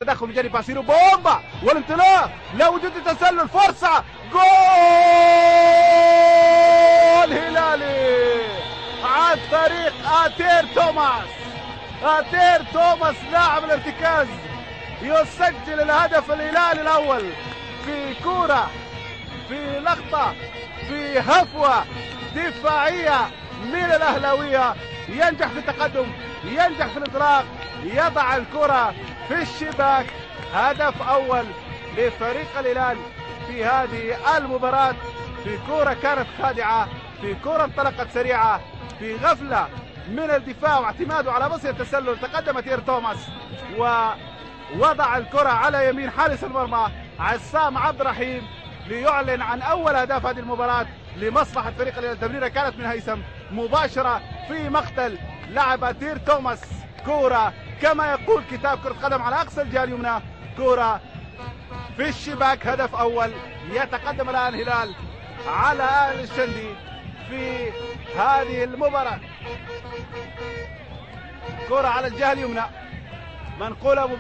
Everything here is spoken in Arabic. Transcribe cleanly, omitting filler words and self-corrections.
تدخل من جانب باسيرو، بومبا والانطلاق، لا وجود تسلل، فرصة جول هلالي عن طريق آتير توماس. آتير توماس لاعب الارتكاز يسجل الهدف الهلالي الأول في كورة، في لقطة، في هفوة دفاعية من الأهلاوية، ينجح في التقدم، ينجح في الانطلاق، يضع الكرة في الشباك. هدف أول لفريق الهلال في هذه المباراة، في كرة كانت خادعة، في كرة انطلقت سريعة، في غفلة من الدفاع واعتماده على بصير التسلل. تقدم تير توماس ووضع الكرة على يمين حارس المرمى عصام عبد الرحيم ليعلن عن أول أهداف هذه المباراة لمصلحة فريق الهلال. التمريرة كانت من هيثم مباشرة في مقتل لعب تير توماس، كرة كما يقول كتاب كرة قدم على أقصى الجهة اليمنى، كرة في الشباك. هدف أول. يتقدم الآن الهلال على أهل الشندي في هذه المباراة. كرة على الجهة اليمنى منقولة